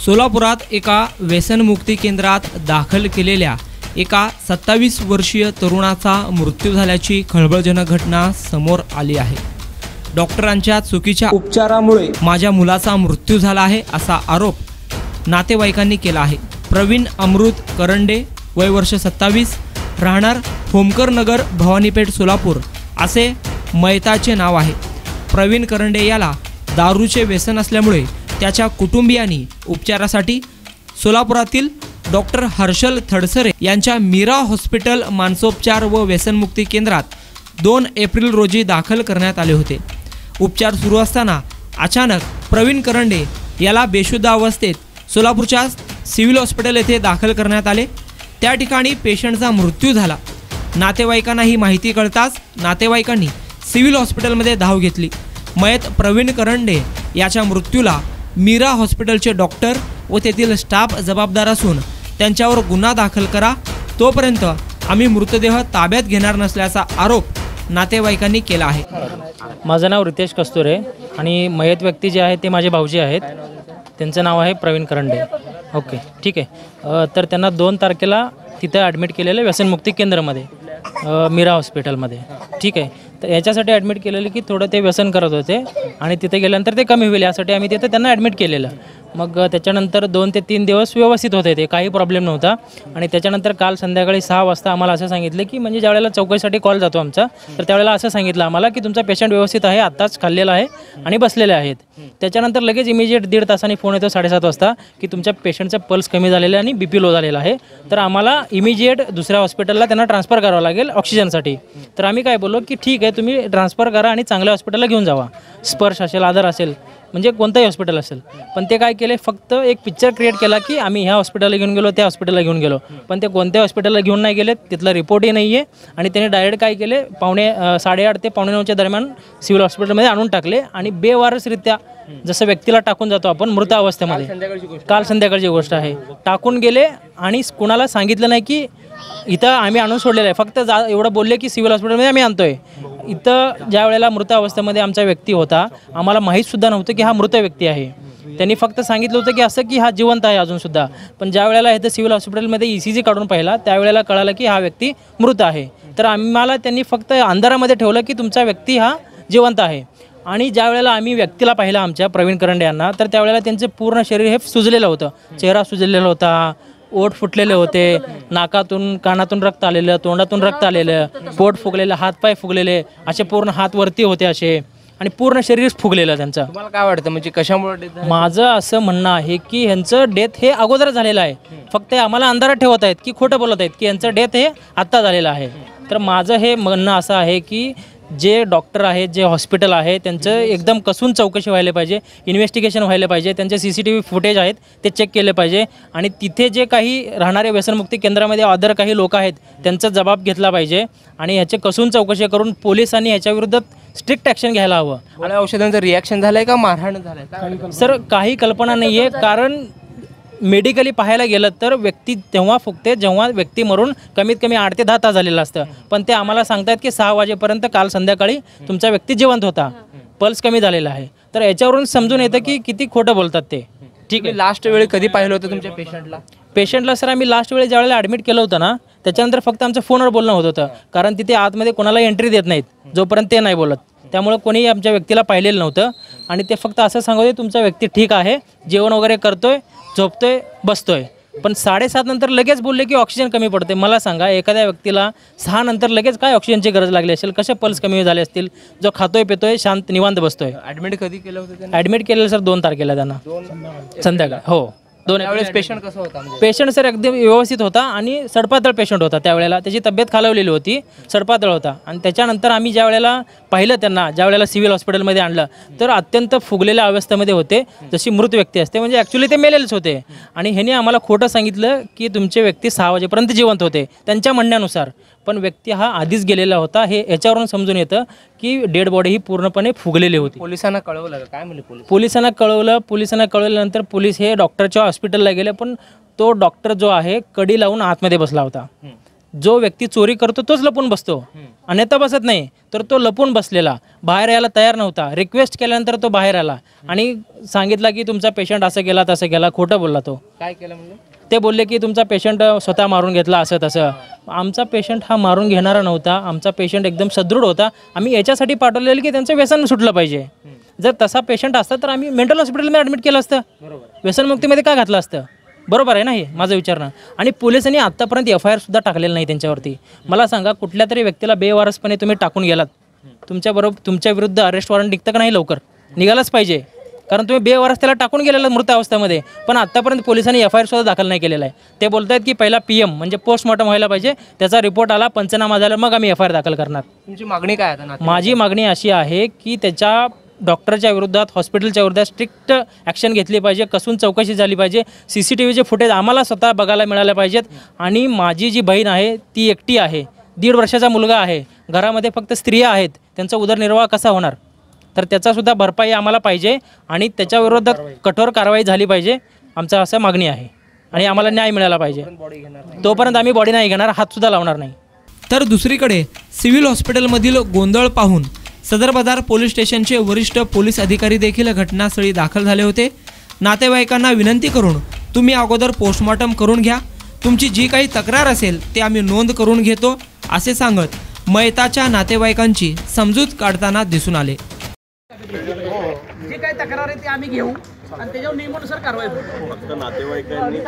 सोलापुरात एका व्यसनमुक्ती केंद्रात दाखल केलेल्या एका 27 वर्षीय तरुणाचा मृत्यू झाल्याची खळबळजनक घटना समोर आली आहे। डॉक्टरांच्या चुकीच्या उपचारामुळे माझ्या मुलाचा मृत्यू झाला आहे असा आरोप नातेवाईकांनी केला आहे। प्रवीण अमृत करंडे, वय वर्ष 27, राहणार होमकर नगर, भवानीपेठ, सोलापूर असे मयताचे नाव आहे। प्रवीण करंडे याला दारूचे व्यसन असल्यामुळे त्याच्या कुटुंबियांनी उपचारासाठी सोलापुरातील डॉक्टर हर्षल थडसरे यांच्या मीरा हॉस्पिटल मानसोपचार व व्यसनमुक्ती केंद्रात 2 एप्रिल रोजी दाखल करण्यात आले होते। उपचार सुरू असताना अचानक प्रवीण करंडे याला बेशुद्ध अवस्थेत सोलापूरच्या सिव्हिल हॉस्पिटल येथे दाखल करण्यात आले। त्या ठिकाणी पेशंटचा मृत्यू झाला। नातेवाईकांना ही माहिती कळताच नातेवाईकांनी सिव्हिल हॉस्पिटलमध्ये धाव घेतली। मयत प्रवीण करंडे याच्या मृत्यूला मीरा हॉस्पिटलचे डॉक्टर व तेथील स्टाफ जबाबदार असून त्यांच्यावर गुन्हा दाखल करा, तोपर्यंत आम्ही मृतदेह ताब्यात घेणार नसल्याचा आरोप नातेवाईकांनी केला आहे। माझं नाव रितेश कस्तुरे आणि मयत व्यक्ती जे आहे ते माझे भाऊजी आहेत। त्यांचं नाव आहे प्रवीण करंडे। ओके, ठीक आहे। तर त्यांना 2 तारखेला तिथं ॲडमिट केलेलं व्यसनमुक्ती केंद्रामध्ये, मीरा हॉस्पिटलमध्ये, ठीक आहे। तर याच्यासाठी ॲडमिट केलेलं की थोडं ते व्यसन करत होते आणि तिथे गेल्यानंतर ते कमी होईल यासाठी आम्ही तिथं त्यांना ॲडमिट केलेलं। मग त्याच्यानंतर 2 ते 3 दिवस व्यवस्थित होते, ते काही प्रॉब्लेम नव्हता। आणि त्याच्यानंतर काल संध्याकाळी 6 वाजता आम्हाला असं सांगितलं की म्हणजे ज्यावेळेला चौकशीसाठी कॉल जातो आमचा, तर त्यावेळेला असं सांगितलं आम्हाला की तुमचा पेशंट व्यवस्थित आहे, आत्ताच खाल्लेला आहे आणि बसलेले आहेत। त्याच्यानंतर लगेच इमिजिएट 1.5 तासांनी फोन येतो 7:30 वाजता की तुमच्या पेशंटचा पल्स कमी झालेला आहे आणि BP लो झालेला आहे, तर आम्हाला इमिजिएट दुसऱ्या हॉस्पिटलला त्यांना ट्रान्सफर करावं लागेल ऑक्सिजनसाठी। तर आम्ही काय बोललो की ठीक आहे, तुम्ही ट्रान्सफर करा आणि चांगल्या हॉस्पिटलला घेऊन जावा, स्पर्श असेल, आदर असेल, म्हणजे कोणतंही हॉस्पिटल असेल। पण ते काय केले, फक्त एक पिक्चर क्रिएट केला की आम्ही ह्या हॉस्पिटलला घेऊन गेलो, त्या हॉस्पिटलला घेऊन गेलो, पण ते कोणत्या हॉस्पिटलला घेऊन नाही गेले, तिथला रिपोर्टही नाही आहे। आणि त्याने डायरेक्ट काय केले, 8:30 ते 8:45च्या दरम्यान सिव्हिल हॉस्पिटलमध्ये आणून टाकले आणि बेवारसरित्या, जसं व्यक्तीला टाकून जातो आपण मृत अवस्थेमध्ये, काल संध्याकाळची गोष्ट आहे, टाकून गेले आणि कुणाला सांगितलं नाही की इथं आम्ही आणून सोडलेलं आहे। फक्त एवढं बोलले की सिव्हिल हॉस्पिटलमध्ये आम्ही आणतोय। इथं ज्या वेळेला मृत अवस्थेमध्ये आमचा व्यक्ती होता, आम्हाला माहीतसुद्धा नव्हतं की हा मृत व्यक्ती आहे। त्यांनी फक्त सांगितलं होतं की असं की हा जिवंत आहे अजूनसुद्धा, पण ज्या वेळेला इथं सिव्हिल हॉस्पिटलमध्ये ECG काढून पाहिला त्यावेळेला कळालं की हा व्यक्ती मृत आहे। तर आम्हाला त्यांनी फक्त अंधारामध्ये ठेवलं की तुमचा व्यक्ती हा जिवंत आहे। आणि ज्या वेळेला आम्ही व्यक्तीला पाहिलं आमच्या प्रवीण करंडे यांना, तर त्यावेळेला त्यांचं पूर्ण शरीर हे सुजलेलं होतं, चेहरा सुजलेला होता, ओठ फुटलेले होते, नाकातून कानातून रक्त आलेलं, तोंडातून रक्त आलेलं, पोट फुगलेलं, हातपाय फुगलेले, असे पूर्ण हात वरती होते असे, आणि पूर्ण शरीर फुगलेलं त्यांचं। तुम्हाला काय वाटतं म्हणजे कशामुळे? माझं असं म्हणणं आहे की ह्यांचं डेथ हे अगोदर झालेलं आहे, फक्त आम्हाला अंधारात ठेवत आहेत की खोटं बोलत आहेत की यांचं डेथ हे आत्ता झालेलं आहे। तर माझं हे म्हणणं असं आहे की जे डॉक्टर आहेत, जे हॉस्पिटल आहे, त्यांचं एकदम कसून चौकशी व्हायला पाहिजे, इन्व्हेस्टिगेशन व्हायला पाहिजे, त्यांचे CCTV फुटेज आहेत ते चेक केले पाहिजे आणि तिथे जे काही राहणारे व्यसनमुक्ती केंद्रामध्ये अदर काही लोक आहेत त्यांचा जबाब घेतला पाहिजे आणि ह्याचे कसून चौकशी करून पोलिसांनी ह्याच्याविरुद्ध स्ट्रिक्ट ॲक्शन घ्यायला हवं। आणि औषधांचं रिॲक्शन झालं आहे का मारहाण झालं आहे? सर काही कल्पना नाही आहे, कारण मेडिकली पाहायला गेलं तर व्यक्ती तेव्हा फुगते जेव्हा व्यक्ती मरून कमीत कमी 8 ते 10 तास झालेलं असतं, पण ते आम्हाला सांगतात की 6 वाजेपर्यंत काल संध्याकाळी तुमचा व्यक्ती जिवंत होता, पल्स कमी झालेला आहे। तर याच्यावरून समजून येतं की किती खोटं बोलतात ते। ठीक आहे, लास्ट वेळी कधी पाहिलं होतं तुमच्या पेशंटला? सर आम्ही लास्ट वेळी ज्यावेळेला ॲडमिट केलं होतं ना, त्याच्यानंतर फक्त आमचं फोनवर बोलणं होत होतं, कारण तिथे आतमध्ये कोणाला एंट्री देत नाहीत जोपर्यंत ते नाही बोलत, त्यामुळे कोणीही आमच्या व्यक्तीला पाहिलेलं नव्हतं। आणि ते फक्त असं सांगत होते तुमचा व्यक्ती ठीक आहे, जेवण वगैरे करतोय, झोपतोय, बसतोय, पण 7:30 नंतर लगेच बोलले की ऑक्सिजन कमी पडते। मला सांगा, एखाद्या व्यक्तीला 6 नंतर लगेच काय ऑक्सिजनची गरज लागली असेल, कसे पल्स कमी झाले असतील, जो खातोय पितोय शांत निवांत बसतोय। ॲडमिट कधी केलं होतं? ॲडमिट केलेलं सर 2 तारखेला त्यांना संध्याकाळी। हो, 2 वेळेस पेशंट कसं होता? पेशंट सर एकदम व्यवस्थित होता आणि सडपातळ पेशंट होता, त्यावेळेला त्याची तब्येत खालावलेली होती, सडपातळ होता। आणि त्याच्यानंतर आम्ही ज्या वेळेला पाहिलं त्यांना, ज्या वेळेला सिव्हिल हॉस्पिटलमध्ये आणलं, तर अत्यंत फुगलेल्या अवस्थेमध्ये होते, जशी मृत व्यक्ती असते, म्हणजे ॲक्च्युली ते मेलेलेच होते। आणि ह्याने आम्हाला खोटं सांगितलं की तुमचे व्यक्ती 6 वाजेपर्यंत जिवंत होते त्यांच्या म्हणण्यानुसार, पण व्यक्ती हा आधीच गेलेला होता। हे याच्यावरून समजून येतं की डेड बॉडी ही पूर्णपणे फुगलेली होती। पोलिसांना कळवलं काय म्हणले? पोलिसांना कळवल्यानंतर पोलीस हे डॉक्टरच्या हॉस्पिटलला गेले, पण तो डॉक्टर जो आहे कडी लावून आतमध्ये बसला होता। जो व्यक्ती चोरी करतो तोच लपून बसतो, अन्यथा बसत नाही. तर तो लपून बसलेला, बाहेर यायला तयार नव्हता. रिक्वेस्ट केल्यानंतर तो बाहेर आला आणि सांगितला की तुमचा पेशंट असं गेला तसं गेला. खोटं बोलला तो. काय केलं म्हणजे? ते बोलले की तुमचा पेशंट स्वतः मारून घेतला असं तसं. आमचा पेशंट हा मारून घेणारा नव्हता. आमचा पेशंट एकदम सदृढ होता. आम्ही याच्यासाठी पाठवलेलं की त्यांचं व्यसन सुटलं पाहिजे. जर तसा पेशंट असता तर आम्ही मेंटल हॉस्पिटलमध्ये ॲडमिट केलं असतं. व्यसनमुक्तीमध्ये का घातलं असतं? बरोबर आहे ना हे माझं विचारणं. आणि पोलिसांनी आत्तापर्यंत FIR सुद्धा टाकलेलं नाही त्यांच्यावरती. मला सांगा, कुठल्या तरी व्यक्तीला बेवारसपणे तुम्ही टाकून गेलात, तुमच्या विरुद्ध अरेस्ट वॉरंट निघतं का नाही? लवकर निघालंच पाहिजे, कारण तुम्ही बेवारस त्याला टाकून गेलेला मृत अवस्थेमध्ये. पण आत्तापर्यंत पोलिसांनी FIR सुद्धा दाखल नाही केलेला आहे. ते बोलत आहेत की पहिला PM म्हणजे पोस्टमॉर्टम व्हायला पाहिजे, त्याचा रिपोर्ट आला, पंचनामा झाला, मग आम्ही FIR दाखल करणार. तुमची मागणी काय आता? माझी मागणी अशी आहे की त्याच्या डॉक्टरच्या विरोधात, हॉस्पिटलच्या विरोधात स्ट्रिक्ट ॲक्शन घेतली पाहिजे. कसून चौकशी झाली पाहिजे. CCTVचे फुटेज आम्हाला स्वतः बघायला मिळाले पाहिजेत. आणि माझी जी बहीण आहे ती एकटी आहे, 1.5 वर्षाचा मुलगा आहे, घरामध्ये फक्त स्त्रिया आहेत, त्यांचा उदरनिर्वाह कसा होणार? तर त्याचासुद्धा भरपाई आम्हाला पाहिजे आणि त्याच्या विरोधात कठोर कारवाई झाली पाहिजे. आमचा असं मागणी आहे आणि आम्हाला न्याय मिळाला पाहिजे. तोपर्यंत आम्ही बॉडी नाही घेणार, हातसुद्धा लावणार नाही. तर दुसरीकडे सिव्हिल हॉस्पिटलमधील गोंधळ पाहून सदर बाजार पोलीस स्टेशनचे वरिष्ठ पोलीस अधिकारी देखील घटनास्थळी दाखल झाले होते. नातेवाईकांना विनंती करून तुम्ही अगोदर पोस्टमॉर्टम करून घ्या, तुमची जी काही तक्रार असेल ते आम्ही नोंद करून घेतो असे सांगत मयताच्या नातेवाईकांची समजूत काढताना दिसून आले. जी काही तक्रार आहे ती आम्ही घेऊ आणि त्याच्यावर नियमानुसार कारवाई करू. फक्त नातेवाईकांनी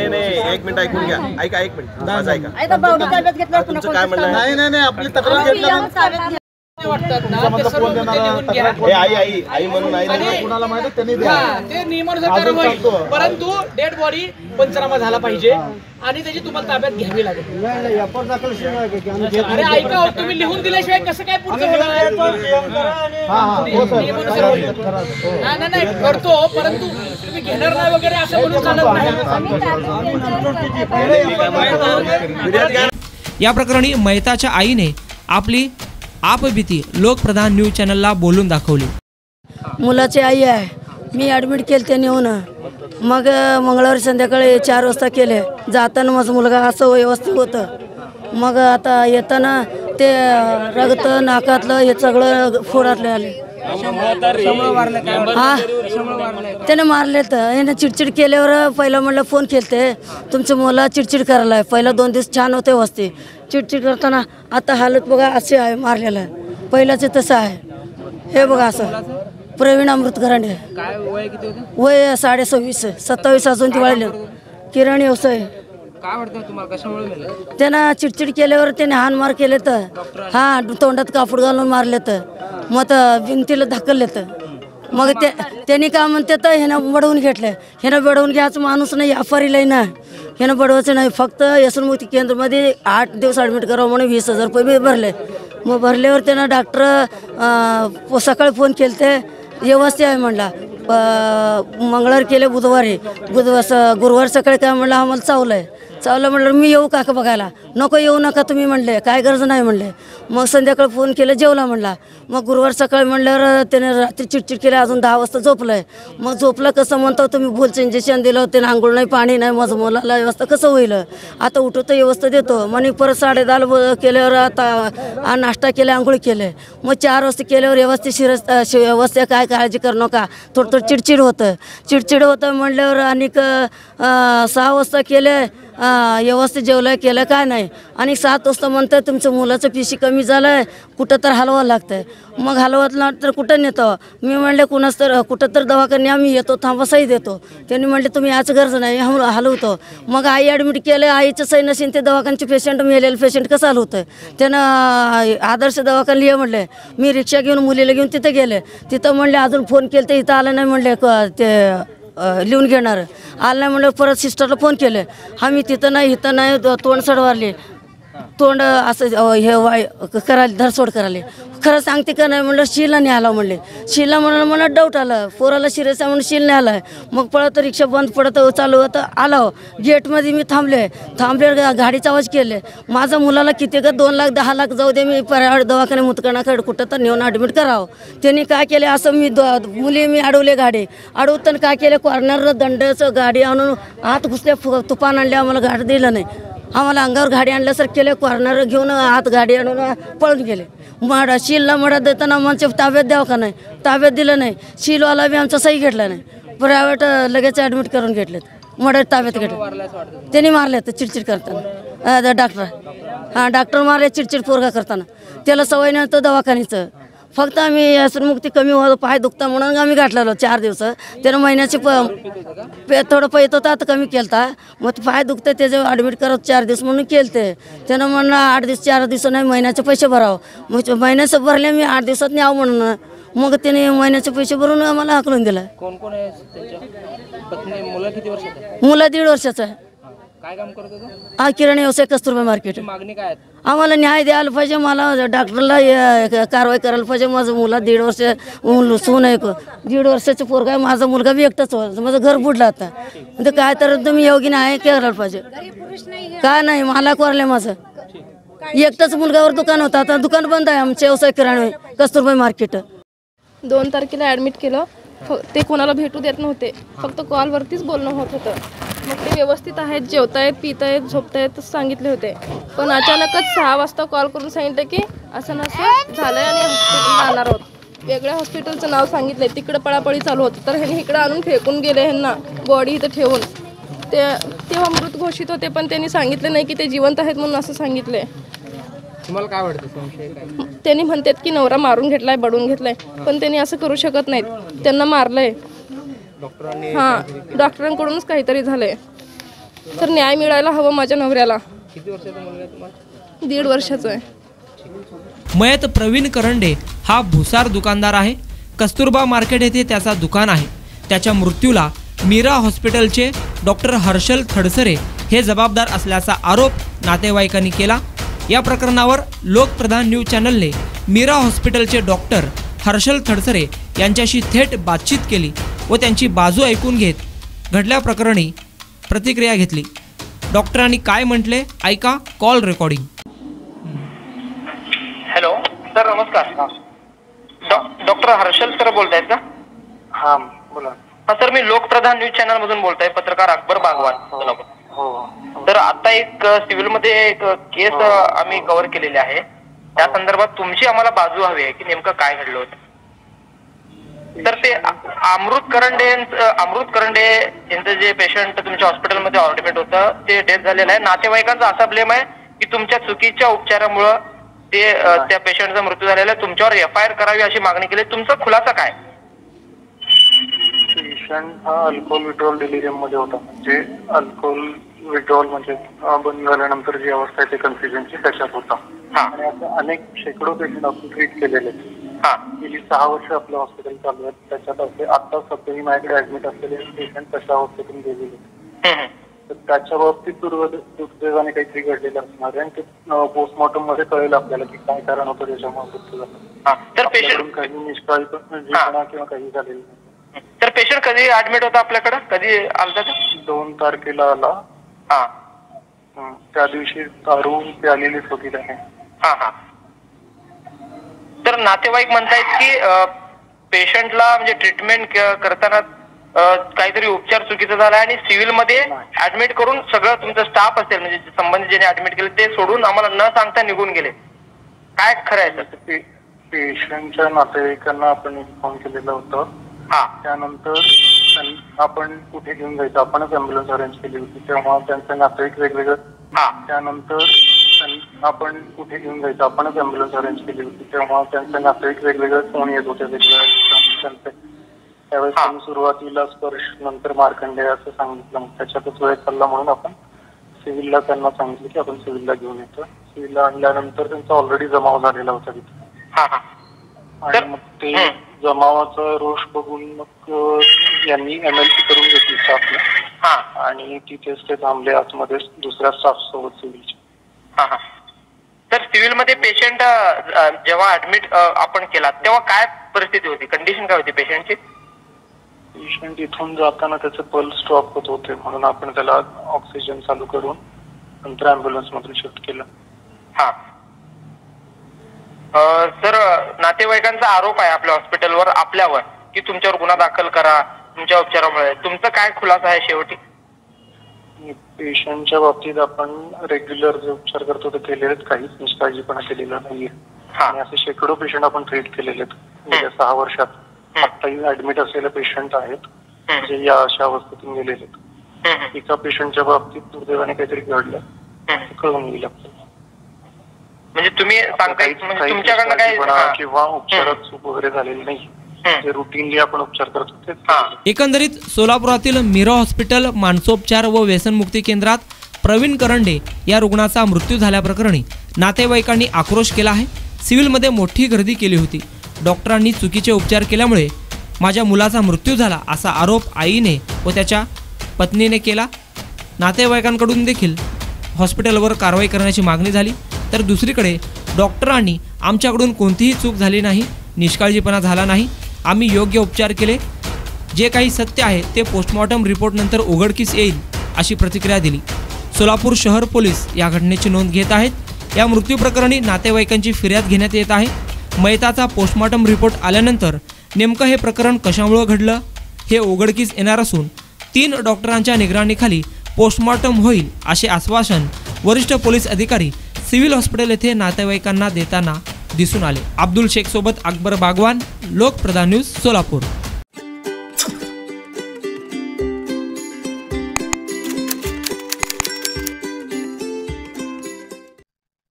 नाही, एक मिनिट ऐकून घ्या. ऐका, एक मिनिट माझं ऐका. तुमचं काय म्हणणं आहे? नाही आपली तक्रार घेतल्यानंतर वाटतात ना ते सर्व मुद्दे लिहून घ्या. आई म्हणून आई कुणाला माहिती त्यांनी द्या. ते नियमानुसार कारवाई, परंतु डेड बॉडी पंचनामा झाला पाहिजे आणि त्याची तुम्हाला ताब्यात घ्यावी लागेल. अरे ऐका हो, तुम्ही लिहून दिल्याशिवाय कसं काय पुढचं होणार? नियमानुसार होईल. नाही करतो, परंतु तुम्ही घेणार नाही वगैरे असं म्हणून चालत मीडियात या प्रकरणी मयताच्या आईने आपली आपबीती लोकप्रधान न्यूज चॅनलला बोलून दाखवली. मुलाची आई आहे, मी ॲडमिट केलं ते नेऊन. मग मंगळवारी संध्याकाळी 4 वाजता केले. जाताना माझा मुलगा असं व्यवस्थित होतं. मग आता येताना ते रगत नाकातलं हे सगळं फोडातले आले. हा त्याने मारले. तर याने चिडचिड केल्यावर पहिलं म्हणलं फोन केलते, तुमचं मुला चिडचिड करायला आहे. पहिला 2 दिवस छान होते वस्ती, चिडचिड करताना आता हालत बघा असे आहे, मारलेलं आहे. पहिल्याचं तसं आहे. हे बघा असं. प्रवीण अमृत घरांडे. काय वय किती होतं? वय 26, 27 अजून ती वाढले. किराणी व्यवसाय. काय वाटतं तुम्हाला, कशामुळे मेलं? त्यानं चिडचिड केल्यावर त्याने हानमार केले. तर हा तोंडात कापड घालून मारले. तर मग तर भिंतीला ढकलले. तर मग त्यांनी काय म्हणते तर ह्यानं बडवून घेतलं. ह्यानं बडवून घ्यायचं माणूस नाही, व्यापारीलाही ना ह्यानं बडवायचं नाही. फक्त व्यसनमुक्ती केंद्रामध्ये 8 दिवस ॲडमिट करावं म्हणून 20,000 रुपये मी भरले. मग भरल्यावर त्यानं डॉक्टर सकाळी फोन केले ते व्यवस्थित आहे म्हणला. मंगळवारी केले, गुरुवार सकाळी काय म्हणलं आम्हाला चावलं म्हणलं मी येऊ का बघायला? नको येऊ नका तुम्ही म्हणले, काय गरज नाही म्हणले. मग संध्याकाळी फोन केलं, जेवला म्हणला. मग गुरुवार सकाळी म्हणल्यावर त्याने रात्री चिडचिड केली, अजून 10 वाजता झोपलंय. मग झोपलं कसं म्हणतो तुम्ही, भूलचं इंजेक्शन दिलं, त्याने आंघोळ नाही, पाणी नाही, माझं मुलाला व्यवस्था कसं होईल? आता उठू तर व्यवस्था देतो. मग परत 10:30 केल्यावर आता नाश्ता केला, आंघोळ केले. मग 4 वाजता केल्यावर व्यवस्थित काय काळजी करू नका. थोडं चिडचिड होतं म्हणल्यावर आणि 6 वाजता केले, व्यवस्थित जेवलं केलं काय नाही. आणि 7 वाजता म्हणतं तुमचं मुलाचं पिशी कमी झालं आहे, कुठं तर हलवावं लागतं. मग हलवत तर कुठं नेतो? मी म्हणले कुणाच तर कुठं तर दवाखाने आम्ही येतो, थांबा सही देतो. त्यांनी म्हणले तुम्ही याचं गरज नाही, हलवतो. मग आई ॲडमिट केलं, आईचं सही नसेल ते दवाखान्याचे पेशंट मेलेलं पेशंट कसं हलवतं? त्यानं आदर्श दवाखान्याला ये म्हणले. मी रिक्षा घेऊन मुलीला घेऊन तिथं गेले. तिथं म्हणले अजून फोन केलं तर इथं आलं नाही म्हणले, ते लिहून घेणार आलं नाही म्हणलं. परत सिस्टरला फोन केले, आम्ही तिथं नाही इथं नाही, तोंड सडवारले. तोंड असं करायला धरसोड करायला. खरं सांगते का नाही म्हणलं शिला नाही आला म्हणले. शिला म्हणून मला डाऊट आलं, पोराला शिरेस म्हणून शिल नाही आलाय. मग पळत रिक्षा बंद पडत चालू होतं आलो. गेटमध्ये मी थांबले गाडीचा आवाज केले. माझ्या मुलाला किती का 2 लाख 10 लाख जाऊ दे, मी प्रायव्हेट दवाखाने मुतकणाकडे कुठं तर नेऊन ॲडमिट करावं. त्यांनी काय केले असं मुली मी अडवले. गाडी अडवताना काय केले, कॉर्नर दंडाचं गाडी आणून आत घुसल्या, तुफान आणले. आम्हाला गाडी दिलं नाही. आम्हाला अंगावर गाडी आणल्यासारखं केले. कॉर्नर घेऊन आत गाडी आणून पळून गेले. शिलला मडा देताना आमच्या ताब्यात द्यावं का नाही, ताब्यात दिलं नाही. शिलवाला बी आमचा सही घेतला नाही. प्रायव्हेट लगेच ॲडमिट करून घेतलेत. मडत ताब्यात घेतले. त्यांनी मारले तर चिडचिड करताना डॉक्टर डॉक्टर मारले चिडचिड पोरगा करताना. त्याला सवय नव्हतं दवाखान्याचं. फक्त आम्ही व्यसनमुक्ती कमी व्हावं, पाय दुखता म्हणून आम्ही गाठलेलो 4 दिवस. त्यानं महिन्याचे थोडं पैत होता आता कमी केलता. मग पाय दुखतं त्याचे ॲडमिट करत 4 दिवस म्हणून केलते. त्यानं म्हणलं 8 दिवस 4 दिवस नाही महिन्याचे पैसे भरावं. मग महिन्याचे भरले मी 8 दिवसात नाही आव म्हणून. मग त्याने महिन्याचे पैसे भरून आम्हाला हाकलून दिलं. कोण कोण आहे त्यांच्या पत्नी? मुलं किती वर्षाचे? मुलं 1.5 वर्षाचं आहे. काय काम करत होतं? किराणा व्यवसाय कस्तुरबा मार्केट. मागणी काय आहे? आम्हाला न्याय द्यायला पाहिजे. मला डॉक्टरला कारवाई करायला पाहिजे. माझं मुला 1.5 वर्ष सून आहे. 1.5 वर्षाचं पोरगा आहे. माझा मुलगा बी एकटाच हो. माझं घर बुडलं आता. म्हणजे काय तर तुम्ही योगी नाही करायला पाहिजे. काय नाही मला कोरले. माझं एकटाच मुलगावर दुकान होतं. आता दुकान बंद आहे आमचे व्यवसाय किराणा कस्तुरबाई मार्केट. 2 तारखेला ॲडमिट केलं. ते कोणाला भेटू देत नव्हते. फक्त कॉलवरतीच बोलणं होत होतं. मग ते व्यवस्थित आहेत, जेवतायत, पितायत, झोपतायत सांगितले होते. पण अचानकच 6 वाजता कॉल करून सांगितलं की असं नसं झालं आहे आणि हॉस्पिटलला जाणार आहोत. वेगळ्या हॉस्पिटलचं नाव सांगितलं. तिकडं पळापळी चालू होतं. तर ह्यांनी इकडं आणून फेकून गेले ह्यांना बॉडी इथं ठेवून. तेव्हा मृत घोषित होते पण त्यांनी सांगितले नाही की ते जिवंत आहेत म्हणून असं सांगितले. तुम्हाला काय वाटतं संशय काय? त्यांनी म्हणतात की नवरा मारून घेतलाय, बडवून घेतलाय. पण त्यांनी असं करू शकत नाहीत. त्यांना मारलंय. डॉक्टरांकडूनच काहीतरी झालंय. तर न्याय मिळायला हवं माझ्या नवऱ्याला. किती वर्षाचा मुलगा आहे तुम्हाला? 1.5 वर्षाचा आहे. मयत प्रवीण करंडे हा भुसार दुकानदार आहे. कस्तुरबा मार्केट येथे त्याचा दुकान आहे. त्याच्या मृत्यूला मीरा हॉस्पिटलचे डॉक्टर हर्षल थडसरे हे जबाबदार असल्याचा आरोप नातेवाईकांनी केला. या प्रकरणावर लोकप्रधान न्यूज चॅनलने मीरा हॉस्पिटलचे डॉक्टर हर्षल थडसरे यांच्याशी थेट बातचीत केली व त्यांची बाजू ऐकून घेत घडल्या प्रकरणी प्रतिक्रिया घेतली. डॉक्टरांनी काय म्हटले ऐका कॉल रेकॉर्डिंग. हॅलो सर, नमस्कार. डॉक्टर हर्षल सर बोलतायत का? हा बोला. हा सर, मी लोकप्रधान न्यूज चॅनल मधून बोलतोय. पत्रकार अकबर बागवान सोलापूर. तर आता एक सिव्हिल मध्ये एक केस आम्ही कव्हर केलेली आहे. त्या संदर्भात तुमची आम्हाला बाजू हवी आहे की नेमकं काय घडलं होतं. तर ते अमृत करंडे यांचं जे पेशंट तुमच्या हॉस्पिटलमध्ये ऑर्डिमेट होतं ते डेथ झालेलं आहे. नातेवाईकांचा असा ब्लेम आहे की तुमच्या चुकीच्या उपचारामुळं ते त्या पेशंटचा मृत्यू झालेला आहे. तुमच्यावर FIR करावी अशी मागणी केली. तुमचा खुलासा काय? पेशंट हा अल्कोहोल विड्रॉल डिलिरियम मध्ये होता. म्हणजे अल्कोहोल विड्रॉल म्हणजे बंद झाल्यानंतर जी अवस्था आहे ते कन्फ्युजनची त्याच्यात होता. आणि असं अनेक शेकडो पेशंट आपण ट्रीट केलेले. गेली 6 वर्ष आपलं हॉस्पिटल चालू आहे. त्याच्यात असे आता सध्याही माझ्याकडे ऍडमिट असलेले पेशंट तशा अवस्थेतून गेलेले. तर त्याच्या बाबतीत दुर्दैवाने काहीतरी घडलेलं असणार आहे आणि ते पोस्टमॉर्टम मध्ये कळेल आपल्याला की काय कारण होतं त्याच्यामुळे मृत्यू झाला. तर पेशंट काही निष्काळजीपणा किंवा काही झालेलं नाही. तर पेशंट कधी ऍडमिट होता आपल्याकडे? कधी आलता? 2 तारखेला आला. त्या दिवशी दारू प्यालेलीच होती त्याने. तर नातेवाईक म्हणतायत की पेशंटला म्हणजे ट्रीटमेंट करताना काहीतरी उपचार चुकीचा झाला आणि सिव्हिल मध्ये ऍडमिट करून सगळं तुमचं स्टाफ असेल म्हणजे संबंधित ज्याने ऍडमिट केलं ते सोडून आम्हाला न सांगता निघून गेले. काय खरं आहे सर? पेशंटच्या नातेवाईकांना आपण इन्फॉर्म केलेलं होतं. त्यानंतर आपण कुठे घेऊन जायचं आपणच अँब्युलन्स अरेंज केली होती. तेव्हा त्यांचे नातेवाईक वेगवेगळं. त्यानंतर आपण कुठे घेऊन जायचं आपणच अँब्युलन्स अरेंज केली होती. तेव्हा त्यांचे नातेवाईक वेगवेगळं फोन येत होते वेगवेगळ्या. त्यावेळेस त्यांनी सुरुवातीला स्पर्श नंतर मार्कंडे असं सांगितलं. मग त्याच्यातच वेळ चालला म्हणून आपण सिव्हिलला त्यांना सांगितलं की आपण सिव्हिलला घेऊन येतो. सिव्हिलला आणल्यानंतर त्यांचा ऑलरेडी जमाव झालेला होता तिथे. आणि मग ते जमावाचा रोष बघून मग यांनी MLC करून घेतली स्टाफने आणि तिथेच ते थांबले आतमध्ये दुसऱ्या स्टाफ सोबत सिव्हिलच्या. सिव्हिलमध्ये पेशंट जेव्हा ऍडमिट आपण केला तेव्हा काय परिस्थिती होती, कंडिशन काय होती पेशंटची? पेशंट इथून जाताना त्याचे पल्स स्टॉप होत होते, म्हणून आपण त्याला ऑक्सिजन चालू करून नंतर ॲम्ब्युलन्स मधून शिफ्ट केलं. हा सर, नातेवाईकांचा आरोप आहे आपल्या हॉस्पिटलवर आपल्यावर की तुमच्यावर गुन्हा दाखल करा तुमच्या उपचारामुळे. तुमचा काय खुलासा आहे शेवटी? पेशंटच्या बाबतीत आपण रेग्युलर जे उपचार करतो ते केलेले आहेत, काहीच निष्काळजीपणा केलेला नाहीये. आणि असे शेकडो पेशंट आपण ट्रीट केलेले आहेत गेल्या 6 वर्षात. आत्ताही ऍडमिट असलेले पेशंट आहेत जे या अशा अवस्थेतून गेलेले आहेत. एका पेशंटच्या बाबतीत दुर्दैवाने काहीतरी घडलं, कळून येईल आपल्याला. म्हणजे तुम्ही सांगताय तुमच्याकडनं काय किंवा उपचारात चूक वगैरे झालेली नाही, जे रुटीनली आपण उपचार करतो तेच. एकंदरीत सोलापुरातील मीरा हॉस्पिटल मानसोपचार व व्यसनमुक्ती केंद्रात प्रवीण करंडे या रुग्णाचा मृत्यू झाल्याप्रकरणी नातेवाईकांनी आक्रोश केला आहे. सिव्हिलमध्ये मोठी गर्दी केली होती. डॉक्टरांनी चुकीचे उपचार केल्यामुळे माझ्या मुलाचा मृत्यू झाला असा आरोप आईने व त्याच्या पत्नीने केला. नातेवाईकांकडून देखील हॉस्पिटलवर कारवाई करण्याची मागणी झाली. तर दुसरीकडे डॉक्टरांनी आमच्याकडून कोणतीही चूक झाली नाही, निष्काळजीपणा झाला नाही, आम्ही योग्य उपचार केले, जे काही सत्य आहे ते पोस्टमॉर्टम रिपोर्टनंतर उघडकीस येईल अशी प्रतिक्रिया दिली. सोलापूर शहर पोलीस या घटनेची नोंद घेत आहेत. या मृत्यू प्रकरणी नातेवाईकांची फिर्याद घेण्यात येत आहे. मयताचा पोस्टमॉर्टम रिपोर्ट आल्यानंतर नेमकं हे प्रकरण कशामुळे घडलं हे उघडकीस येणार असून 3 डॉक्टरांच्या निगराणीखाली पोस्टमॉर्टम होईल असे आश्वासन वरिष्ठ पोलीस अधिकारी सिव्हिल हॉस्पिटल येथे नातेवाईकांना देताना दिसून आले. अब्दुल शेख सोबत अकबर बागवान, लोकप्रधान न्यूज, सोलापूर.